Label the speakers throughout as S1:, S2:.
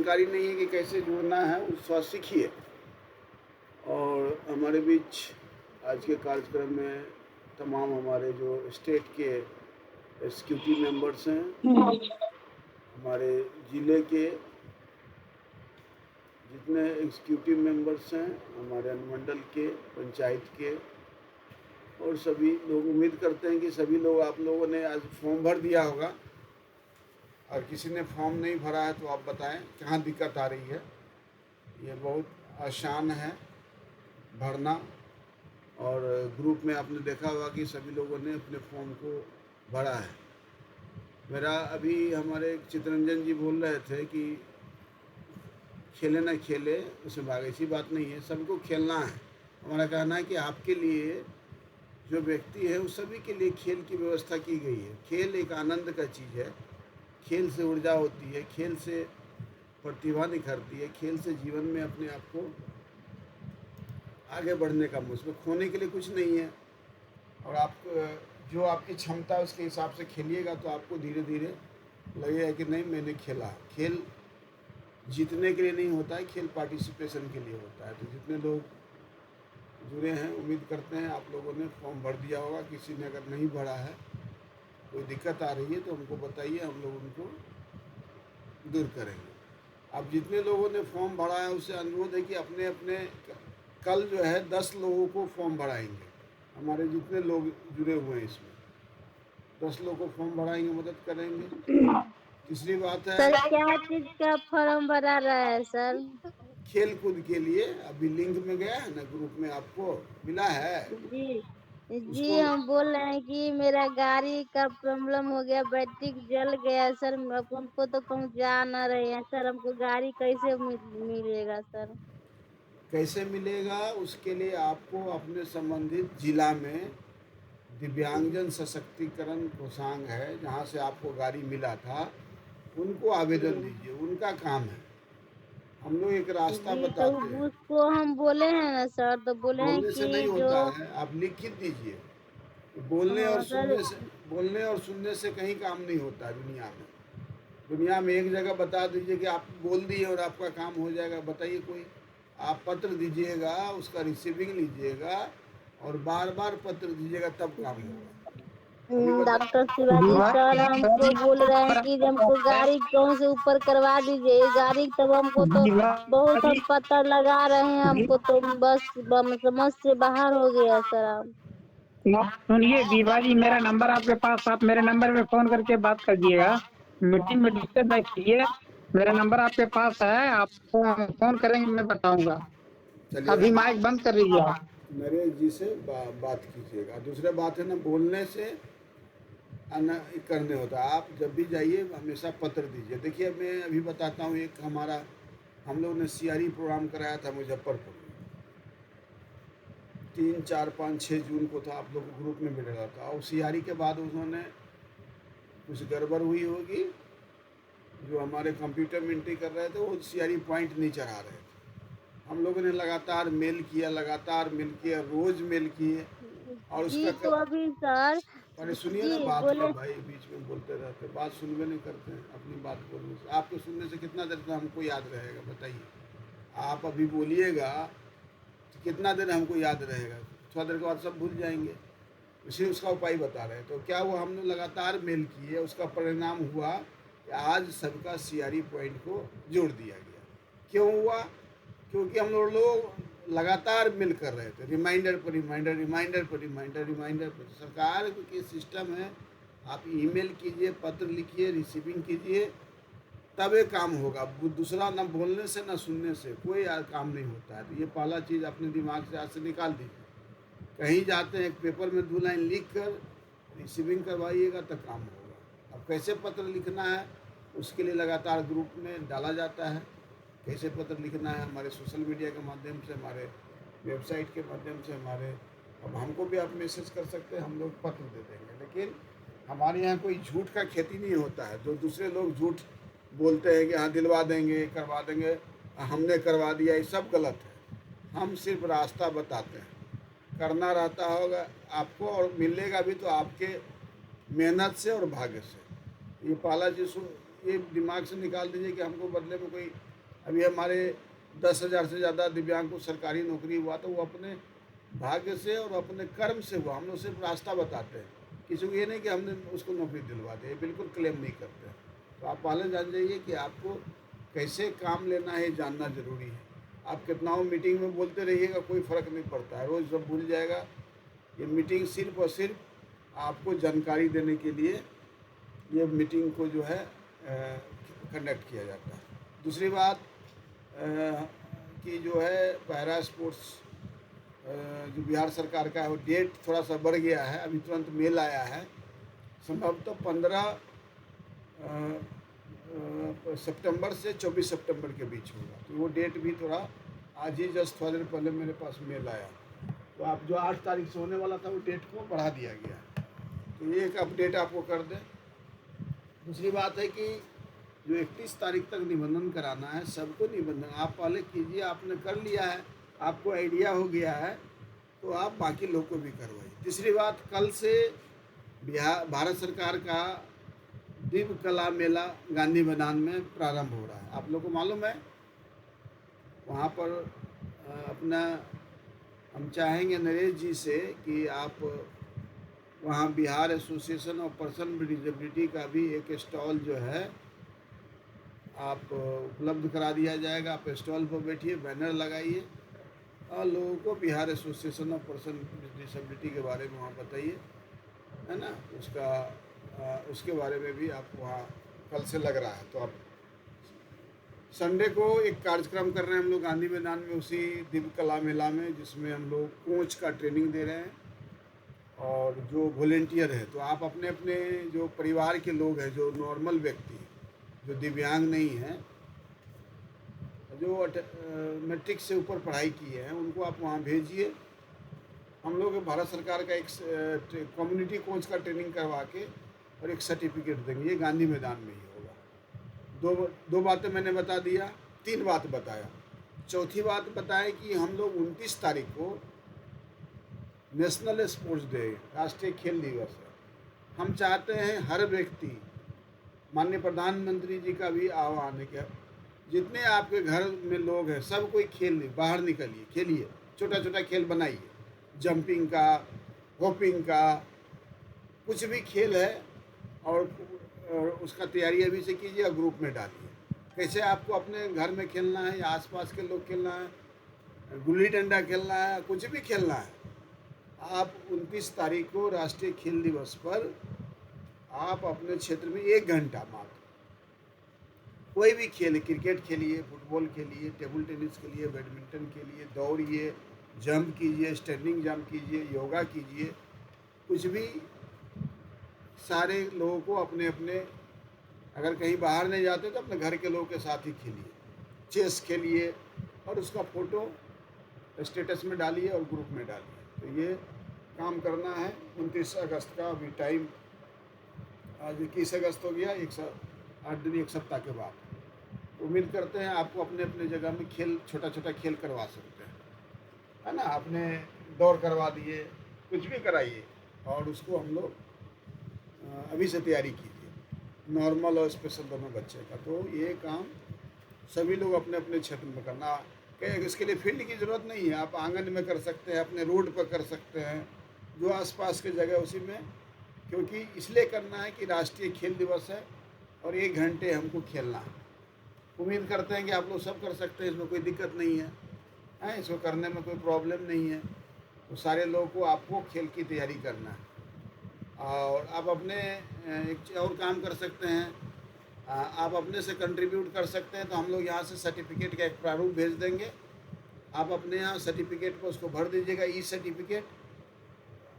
S1: जानकारी नहीं है कि कैसे जुड़ना है, उसका सीखिए। और हमारे बीच आज के कार्यक्रम में तमाम हमारे जो स्टेट के एग्जीक्यूटिव मेंबर्स हैं, हमारे ज़िले के जितने एग्जीक्यूटिव मेंबर्स हैं, हमारे अनुमंडल के, पंचायत के, और सभी लोग, उम्मीद करते हैं कि सभी लोग, आप लोगों ने आज फॉर्म भर दिया होगा। और किसी ने फॉर्म नहीं भरा है तो आप बताएं कहाँ दिक्कत आ रही है। ये बहुत आसान है भरना। और ग्रुप में आपने देखा होगा कि सभी लोगों ने अपने फॉर्म को भरा है। मेरा अभी हमारे चितरंजन जी बोल रहे थे कि खेले ना खेले उसमें भाग, ऐसी बात नहीं है, सबको खेलना है। हमारा कहना है कि आपके लिए जो व्यक्ति है उस सभी के लिए खेल की व्यवस्था की गई है। खेल एक आनंद का चीज़ है, खेल से ऊर्जा होती है, खेल से प्रतिभा निखरती है, खेल से जीवन में अपने आप को आगे बढ़ने का, उसमें खोने के लिए कुछ नहीं है। और आप जो आपकी क्षमता है उसके हिसाब से खेलिएगा तो आपको धीरे धीरे लगेगा कि नहीं मैंने खेला। खेल जीतने के लिए नहीं होता है, खेल पार्टिसिपेशन के लिए होता है। तो जितने लोग जुड़े हैं, उम्मीद करते हैं आप लोगों ने फॉर्म भर दिया होगा। किसी ने अगर नहीं भरा है, कोई दिक्कत आ रही है तो हमको बताइए, हम लोग उनको दूर करेंगे। अब जितने लोगों ने फॉर्म भरा है उससे अनुरोध है कि अपने अपने, कल जो है 10 लोगों को फॉर्म भराएंगे। हमारे जितने लोग जुड़े हुए हैं इसमें 10 लोगों को फॉर्म भराएंगे, मदद करेंगे। तीसरी बात है,
S2: सर क्या चीज का फॉर्म भरा रहा है सर?
S1: खेल कूद के लिए। अभी लिंक में गया है ना, ग्रुप में आपको मिला है
S2: जी जी,
S1: उसको।
S2: हम बोल रहे हैं कि मेरा गाड़ी का प्रॉब्लम हो गया, बैटरी जल गया सर। हमको तो कहूँ जा ना रहे हैं सर, हमको गाड़ी कैसे मिलेगा सर?
S1: कैसे मिलेगा, उसके लिए आपको अपने संबंधित जिला में दिव्यांगजन सशक्तिकरण कोषांग है, जहाँ से आपको गाड़ी मिला था, उनको आवेदन
S2: जी
S1: दीजिए। उनका काम है, हम लोग एक रास्ता
S2: जी, तो
S1: बताते हैं।
S2: उसको हम बोले हैं ना सर, तो बोले हैं
S1: बोलने से
S2: कि
S1: नहीं
S2: जो,
S1: होता है, आप लिखित दीजिए। बोलने और
S2: हाँ सर,
S1: सुनने से, बोलने और सुनने से कहीं काम नहीं होता है दुनिया में। दुनिया में एक जगह बता दीजिए कि आप बोल दिए और आपका काम हो जाएगा, बताइए कोई। आप पत्र दीजिएगा, उसका रिसीविंग लीजिएगा और बार बार पत्र दीजिएगा, तब काम होगा। अभी बता,
S2: डॉक्टर शिवाजी सर हमको बोल रहे हैं कि हमको गाड़ी कौन से ऊपर करवा दीजिए गाड़ी, तब हमको तो बहुत हम पता लगा रहे हैं, हमको तो बस समझ से बाहर हो गया सर। आप
S3: सुनिए विभा जी, मेरा नंबर आपके पास, आप मेरे नंबर पे फोन करके बात कर दिएगा। मीटिंग में डिस्टर्ब मत कीजिए, मेरा नंबर आपके पास है, आपको हम फोन करेंगे, मैं बताऊंगा।
S1: चलिए
S3: अभी माइक बंद कर लीजिए आप।
S1: नरेश जी से बात कीजिएगा। दूसरा बात है ना, बोलने से न करने होता है। आप जब भी जाइए हमेशा पत्र दीजिए। देखिए मैं अभी बताता हूँ, एक हमारा, हम लोग ने सीआरई प्रोग्राम कराया था मुजफ्फरपुर में, 3, 4, 5, 6 जून को था। आप लोग ग्रुप में मिल रहा था। और सीआरई के बाद उन्होंने कुछ गड़बड़ हुई होगी, जो हमारे कंप्यूटर में एंट्री कर रहे थे वो सीआरई पॉइंट नहीं चढ़ा रहे थे। हम लोगों ने लगातार मेल किया, लगातार मेल किया, रोज़ मेल किए। और
S2: जी तो अभी सर,
S1: अरे सुनिए ना
S2: जी
S1: बात को,
S2: बोले,
S1: भाई बीच में बोलते रहते, बात सुनवे नहीं करते हैं। अपनी बात बोलने से, आपको सुनने से कितना देर तक हमको याद रहेगा बताइए। आप अभी बोलिएगा तो कितना देर हमको याद रहेगा, थोड़ा देर के बाद सब भूल जाएंगे। इसी उसका उपाय बता रहे हैं। तो क्या हुआ, हमने लगातार मेल किए, उसका परिणाम हुआ कि आज सबका सीआरई पॉइंट को जोड़ दिया गया। क्यों हुआ? क्योंकि हम लोग लगातार मेल कर रहे थे, रिमाइंडर पर रिमाइंडर, रिमाइंडर पर रिमाइंडर, रिमाइंडर पर। सरकार की सिस्टम है, आप ईमेल कीजिए, पत्र लिखिए, रिसीविंग कीजिए, तब ये काम होगा। दूसरा ना बोलने से ना सुनने से कोई काम नहीं होता है। तो ये पहला चीज़ अपने दिमाग से आज से निकाल दीजिए। कहीं जाते हैं एक पेपर में 2 लाइन लिख कर रिसीविंग करवाइएगा तब काम होगा। अब कैसे पत्र लिखना है उसके लिए लगातार ग्रुप में डाला जाता है। कैसे पत्र लिखना है हमारे सोशल मीडिया के माध्यम से, हमारे वेबसाइट के माध्यम से, हमारे, अब हमको भी आप मैसेज कर सकते हैं, हम लोग पत्र दे देंगे। लेकिन हमारे यहाँ कोई झूठ का खेती नहीं होता है। जो दूसरे लोग झूठ बोलते हैं कि हाँ दिलवा देंगे, करवा देंगे, हमने करवा दिया, ये सब गलत है। हम सिर्फ रास्ता बताते हैं, करना रहता होगा आपको और मिलेगा भी तो आपके मेहनत से और भाग्य से। ये पहला चीज़ ये दिमाग से निकाल दीजिए कि हमको बदले में कोई अभी हमारे 10,000 से ज़्यादा दिव्यांग को सरकारी नौकरी हुआ तो वो अपने भाग्य से और अपने कर्म से हुआ। हम लोग सिर्फ रास्ता बताते हैं, किसी को ये नहीं कि हमने उसको नौकरी दिलवा दी, बिल्कुल क्लेम नहीं करते। तो आप पहले जान जाइए कि आपको कैसे काम लेना है, जानना ज़रूरी है। आप कितनाओं मीटिंग में बोलते रहिएगा, कोई फ़र्क नहीं पड़ता है, रोज़ सब भूल जाएगा। ये मीटिंग सिर्फ और सिर्फ आपको जानकारी देने के लिए ये मीटिंग को जो है कंडक्ट किया जाता है। दूसरी बात कि जो है पैरा स्पोर्ट्स जो बिहार सरकार का है वो डेट थोड़ा सा बढ़ गया है, अभी तुरंत मेल आया है, संभवतः 15 सितंबर से 24 सितंबर के बीच होगा। तो वो डेट भी थोड़ा आज ही जस्ट थोड़ी देर पहले मेरे पास मेल आया। तो आप जो 8 तारीख से होने वाला था वो डेट को बढ़ा दिया गया। तो ये एक अपडेट आपको कर दें। दूसरी बात है कि जो 31 तारीख तक निबंधन कराना है, सबको निबंधन आप पहले कीजिए। आपने कर लिया है, आपको आइडिया हो गया है, तो आप बाकी लोग को भी करवाइए। तीसरी बात, कल से भारत सरकार का दिव्य कला मेला गांधी मैदान में प्रारंभ हो रहा है। आप लोग को मालूम है, वहाँ पर अपना हम चाहेंगे नरेश जी से कि आप वहाँ Bihar association of person with disability का भी एक स्टॉल जो है आप उपलब्ध करा दिया जाएगा। आप स्टॉल पर बैठिए, बैनर लगाइए और लोगों को Bihar association of person with disability के बारे में वहाँ बताइए, है ना। उसके बारे में भी आप वहाँ कल से लग रहा है। तो आप संडे को एक कार्यक्रम कर रहे हैं हम लोग गांधी मैदान में, उसी दिव्य कला मेला में, जिसमें हम लोग कोच का ट्रेनिंग दे रहे हैं और जो वॉलेंटियर है। तो आप अपने अपने जो परिवार के लोग हैं, जो नॉर्मल व्यक्ति हैं, जो दिव्यांग नहीं हैं, जो मैट्रिक से ऊपर पढ़ाई किए हैं, उनको आप वहाँ भेजिए। हम लोग भारत सरकार का एक कम्युनिटी कोच का ट्रेनिंग करवा के और एक सर्टिफिकेट देंगे। ये गांधी मैदान में ही होगा। दो बातें मैंने बता दिया, 3 बात बताया। चौथी बात बताएं कि हम लोग 29 तारीख को नेशनल स्पोर्ट्स डे, राष्ट्रीय खेल दिवस है। हम चाहते हैं हर व्यक्ति, माननीय प्रधानमंत्री जी का भी आह्वान है कि जितने आपके घर में लोग हैं, सब कोई खेल बाहर निकलिए, खेलिए, छोटा छोटा खेल बनाइए, जंपिंग का, हॉपिंग का, कुछ भी खेल है, और उसका तैयारी अभी से कीजिए और ग्रुप में डालिए। कैसे आपको अपने घर में खेलना है या आसपास के लोग खेलना है, गुल्ली डंडा खेलना है, कुछ भी खेलना है, आप 29 तारीख को राष्ट्रीय खेल दिवस पर आप अपने क्षेत्र में 1 घंटा मात्र कोई भी खेल, क्रिकेट खेलिए, फुटबॉल खेलिए, टेबल टेनिस खेलिए, बैडमिंटन खेलिए, दौड़िए, जंप कीजिए, स्टैंडिंग जंप कीजिए, योगा कीजिए, कुछ भी। सारे लोगों को अपने अपने, अगर कहीं बाहर नहीं जाते तो अपने घर के लोगों के साथ ही खेलिए, चेस खेलिए और उसका फ़ोटो स्टेटस में डालिए और ग्रुप में डालिए। तो ये काम करना है 29 अगस्त का। अभी टाइम आज 21 अगस्त हो गया, 8 दिन, 1 सप्ताह के बाद। उम्मीद करते हैं आपको अपने अपने जगह में खेल, छोटा छोटा खेल करवा सकते हैं, है ना। आपने दौड़ करवा दिए, कुछ भी कराइए, और उसको हम लोग अभी से तैयारी कीजिए, नॉर्मल और स्पेशल दोनों बच्चे का। तो ये काम सभी लोग अपने अपने क्षेत्र में करना। इसके लिए फील्ड की ज़रूरत नहीं है, आप आंगन में कर सकते हैं, अपने रोड पर कर सकते हैं, जो आसपास के जगह उसी में। क्योंकि इसलिए करना है कि राष्ट्रीय खेल दिवस है और 1 घंटे हमको खेलना है। उम्मीद करते हैं कि आप लोग सब कर सकते हैं, इसमें कोई दिक्कत नहीं है, इसको करने में कोई प्रॉब्लम नहीं है। तो सारे लोगों को आपको खेल की तैयारी करना है। और आप अपने एक और काम कर सकते हैं, आप अपने से कंट्रीब्यूट कर सकते हैं। तो हम लोग यहाँ से सर्टिफिकेट का एक प्रारूप भेज देंगे, आप अपने यहाँ सर्टिफिकेट पर उसको भर दीजिएगा, ई सर्टिफिकेट,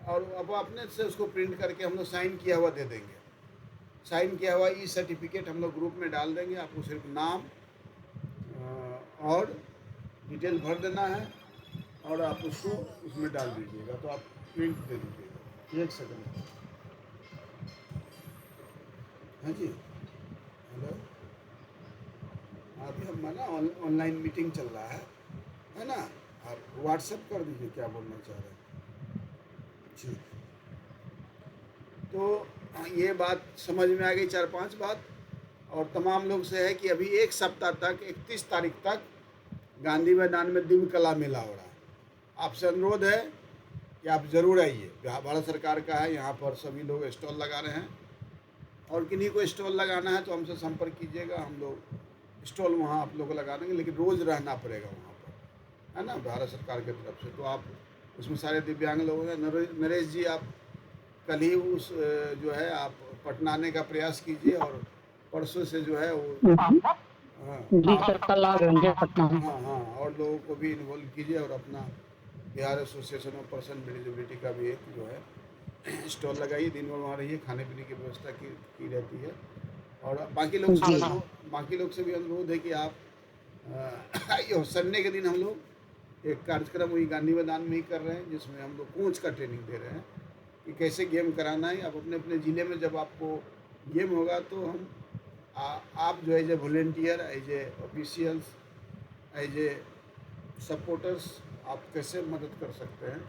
S1: और अब अपने से उसको प्रिंट करके हम लोग साइन किया हुआ दे देंगे। साइन किया हुआ ई सर्टिफिकेट हम लोग ग्रुप में डाल देंगे। आपको सिर्फ नाम और डिटेल भर देना है और आप उसको उसमें डाल दीजिएगा। तो आप प्रिंट दे दीजिएगा। 1 सेकंड। हाँ जी, हेलो। अभी हमारा ऑनलाइन मीटिंग चल रहा है ना। आप व्हाट्सएप कर दीजिए क्या बोलना चाह रहे हैं। जी, तो ये बात समझ में आ गई, 4-5 बात। और तमाम लोग से है कि अभी एक सप्ताह तक 31 तारीख तक गांधी मैदान में दिव्य कला मेला हो रहा है। आपसे अनुरोध है कि आप ज़रूर आइए। भारत सरकार का है, यहाँ पर सभी लोग स्टॉल लगा रहे हैं और किन्हीं को स्टॉल लगाना है तो हमसे संपर्क कीजिएगा। हम लोग स्टॉल वहाँ आप लोग को लगा देंगे, लेकिन रोज़ रहना पड़ेगा वहाँ पर, है ना, भारत सरकार की तरफ से। तो आप उसमें सारे दिव्यांग लोग हैं। नरेश जी, आप कल ही उस जो है आप पटना आने का प्रयास कीजिए और परसों से जो है वो हाँ
S3: जी सर, कल आ जाएंगे पटना।
S1: हाँ हाँ और लोगों को भी इन्वॉल्व कीजिए और अपना Bihar association of person with disability का भी एक जो है स्टॉल लगाइए। दिन भर वहाँ रहिए, खाने पीने की व्यवस्था की रहती है। और बाकी लोग से भी अनुरोध है कि आप आइए। संडे के दिन हम लोग एक कार्यक्रम वही गांधी मैदान में ही कर रहे हैं, जिसमें हम लोग कोच का ट्रेनिंग दे रहे हैं कि कैसे गेम कराना है। आप अपने अपने ज़िले में जब आपको गेम होगा तो हम आप जो as a volunteer, as a officials, as a supporters आप कैसे मदद कर सकते हैं।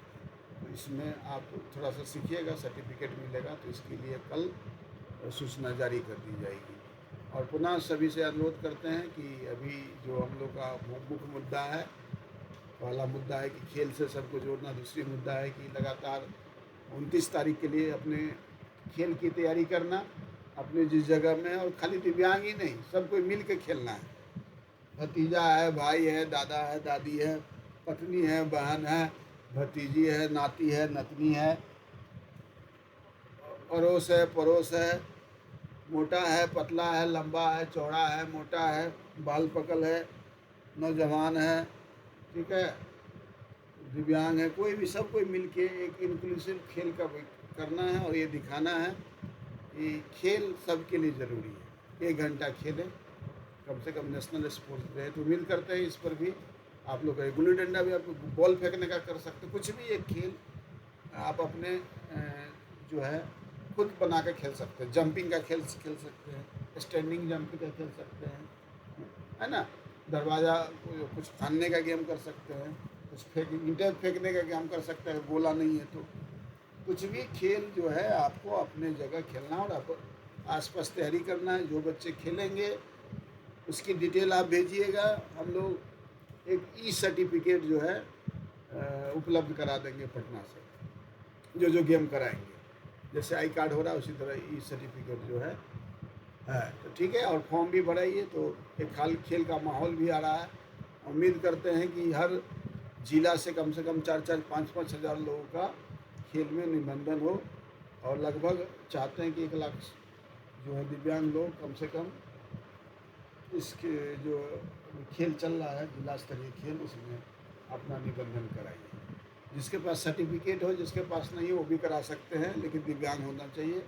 S1: तो इसमें आप थोड़ा सा सीखिएगा, सर्टिफिकेट मिलेगा। तो इसके लिए कल सूचना जारी कर दी जाएगी। और पुनः सभी से अनुरोध करते हैं कि अभी जो हम लोग का मुख्य मुद्दा है, पहला मुद्दा है कि खेल से सबको जोड़ना। दूसरी मुद्दा है कि लगातार 29 तारीख के लिए अपने खेल की तैयारी करना अपने जिस जगह में। और खाली दिव्यांग ही नहीं, सब कोई मिल के खेलना है। भतीजा है, भाई है, दादा है, दादी है, पत्नी है, बहन है, भतीजी है, नाती है, नतनी है, पड़ोस है, मोटा है, पतला है, लंबा है, चौड़ा है, मोटा है, बाल पकल है, नौजवान है, ठीक है, दिव्यांग है, कोई भी, सब कोई मिल के एक इंक्लूसिव खेल का करना है। और ये दिखाना है कि खेल सबके लिए ज़रूरी है। 1 घंटा खेलें कम से कम, नेशनल स्पोर्ट्स डे। तो उम्मीद करते हैं इस पर भी आप लोग गुल्ली डंडा भी, आप बॉल फेंकने का कर सकते हैं। कुछ भी एक खेल आप अपने जो है खुद बना कर खेल सकते हैं। जंपिंग का खेल सकते हैं, स्टैंडिंग जंपिंग का खेल सकते हैं, है ना। दरवाज़ा कुछ फानने का गेम कर सकते हैं, कुछ ईंटें फेंकने का गेम कर सकते हैं, गोला नहीं है तो। कुछ भी खेल जो है आपको अपने जगह खेलना और आप आसपास तैयारी करना है। जो बच्चे खेलेंगे उसकी डिटेल आप भेजिएगा। हम लोग एक ई सर्टिफिकेट जो है उपलब्ध करा देंगे पटना से, जो गेम कराएंगे। जैसे आई कार्ड हो रहा है उसी तरह ई सर्टिफिकेट जो है तो ठीक है। और फॉर्म भी भराइए। तो एक खेल का माहौल भी आ रहा है। उम्मीद करते हैं कि हर जिला से कम 4-4, 5-5 हज़ार लोगों का खेल में निबंधन हो। और लगभग चाहते हैं कि 1 लाख जो है दिव्यांग लोग कम से कम इसके जो खेल चल रहा है जिला स्तरीय खेल, उसमें अपना निबंधन कराइए। जिसके पास सर्टिफिकेट हो, जिसके पास नहीं हो वो भी करा सकते हैं, लेकिन दिव्यांग होना चाहिए।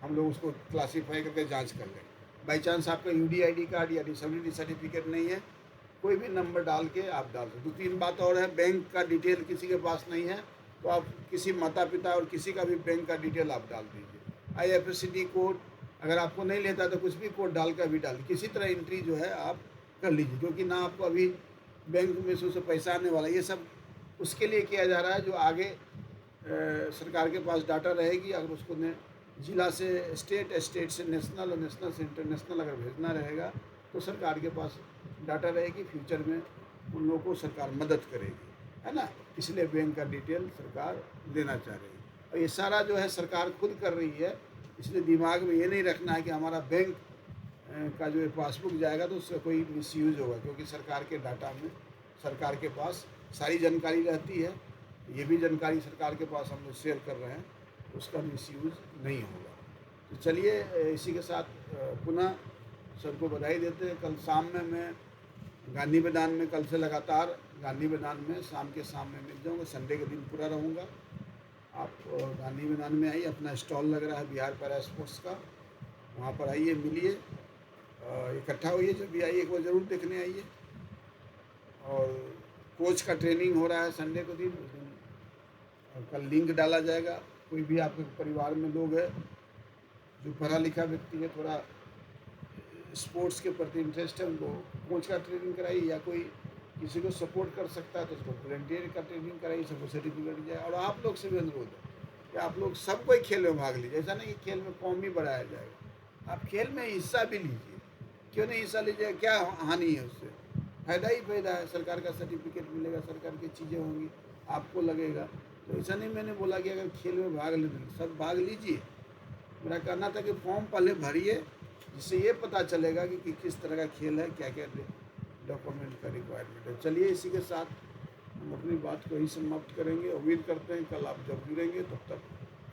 S1: हम लोग उसको क्लासीफाई करके जांच कर लें। बाई चांस आपका UDID कार्ड या डिसेबिलिटी सर्टिफिकेट नहीं है, कोई भी नंबर डाल के आप डाल सकते। 2-3 बात और है, बैंक का डिटेल किसी के पास नहीं है तो आप किसी माता पिता और किसी का भी बैंक का डिटेल आप डाल दीजिए। IFSCD कोड अगर आपको नहीं लेता तो कुछ भी कोड डाल कर भी डाल, किसी तरह एंट्री जो है आप कर लीजिए। क्योंकि ना आपको अभी बैंक में से पैसा आने वाला, ये सब उसके लिए किया जा रहा है जो आगे सरकार के पास डाटा रहेगी। अगर उसको जिला से स्टेट, स्टेट से नेशनल और नेशनल से इंटरनेशनल अगर भेजना रहेगा तो सरकार के पास डाटा रहेगी। फ्यूचर में उन लोगों को सरकार मदद करेगी, है ना। इसलिए बैंक का डिटेल सरकार लेना चाह रही है। और ये सारा जो है सरकार खुद कर रही है। इसलिए दिमाग में ये नहीं रखना है कि हमारा बैंक का जो पासबुक जाएगा तो उसका कोई मिसयूज़ होगा। क्योंकि सरकार के डाटा में सरकार के पास सारी जानकारी रहती है। ये भी जानकारी सरकार के पास हम लोग शेयर कर रहे हैं, उसका मिसयूज़ नहीं होगा। तो चलिए इसी के साथ पुनः सबको बधाई देते हैं। कल शाम में मैं गांधी मैदान में, कल से लगातार गांधी मैदान में शाम में मिल जाऊँगा। संडे के दिन पूरा रहूँगा। आप गांधी मैदान में आइए, अपना स्टॉल लग रहा है बिहार पैरा स्पोर्ट्स का, वहाँ पर आइए, मिलिए, इकट्ठा होइए। जब भी आइए एक बार ज़रूर देखने आइए। और कोच का ट्रेनिंग हो रहा है संडे को दिन, उस दिन कल लिंक डाला जाएगा। कोई भी आपके परिवार में लोग है जो पढ़ा लिखा व्यक्ति है, थोड़ा स्पोर्ट्स के प्रति इंटरेस्ट है, उनको कोच का ट्रेनिंग कराइए। या कोई किसी को सपोर्ट कर सकता है तो उसको वॉलंटियर का ट्रेनिंग कराइए, सबको सर्टिफिकेट दिया। और आप लोग से भी अनुरोध है कि आप लोग सब कोई खेल में भाग लीजिए। ऐसा नहीं कि खेल में कौम ही बढ़ाया जाएगा, आप खेल में हिस्सा भी लीजिए। क्यों नहीं हिस्सा लीजिएगा? क्या हानि है उससे? फायदा ही फायदा है। सरकार का सर्टिफिकेट मिलेगा, सरकार की चीज़ें होंगी, आपको लगेगा। तो ऐसा नहीं मैंने बोला कि अगर खेल में भाग लेना, सब भाग लीजिए। मेरा कहना था कि फॉर्म पहले भरिए, जिससे ये पता चलेगा कि किस तरह का खेल है, क्या क्या डॉक्यूमेंट का रिक्वायरमेंट है। चलिए इसी के साथ हम अपनी बात को ही समाप्त करेंगे। उम्मीद करते हैं कल आप जब जुड़ेंगे तब तक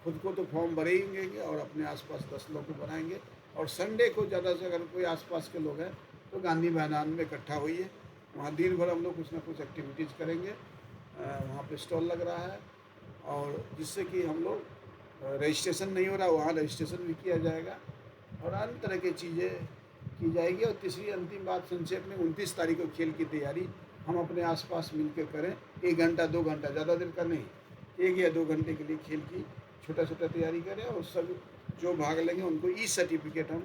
S1: खुद को तो फॉर्म भरे ही होंगे और अपने आसपास 10 लोग को बनाएंगे। और संडे को ज़्यादा से अगर कोई आसपास के लोग हैं तो गांधी मैदान में इकट्ठा होइए। वहाँ दिन भर हम लोग कुछ ना कुछ एक्टिविटीज़ करेंगे। वहाँ पे स्टॉल लग रहा है और जिससे कि हम लोग रजिस्ट्रेशन नहीं हो रहा, वहाँ रजिस्ट्रेशन भी किया जाएगा और अन्य तरह की चीज़ें की जाएगी। और तीसरी अंतिम बात संक्षेप में, 29 तारीख को खेल की तैयारी हम अपने आसपास मिलकर करें। 1 घंटा 2 घंटा, ज़्यादा देर का नहीं, 1 या 2 घंटे के लिए खेल की छोटा छोटा तैयारी करें। और सब जो भाग लेंगे उनको ई सर्टिफिकेट हम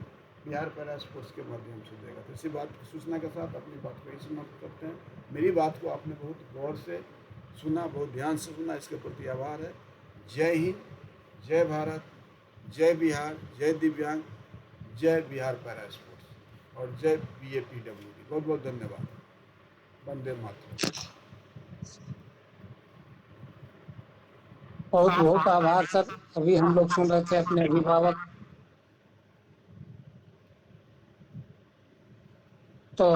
S1: बिहार पैरा स्पोर्ट्स के माध्यम से देगा। तो इसी बात सूचना के साथ अपनी बात को ही समाप्त करते हैं। मेरी बात को आपने बहुत गौर से सुना, बहुत ध्यान से सुना, इसके प्रति आभार है। जय हिंद, जय भारत, जय बिहार, जय दिव्यांग, जय बिहार पैरा स्पोर्ट्स और जय BAPWD। बहुत बहुत धन्यवाद। वंदे मातरम।
S3: बहुत बहुत आभार सर। अभी हम लोग सुन रहे थे अपने अभिभावक, तो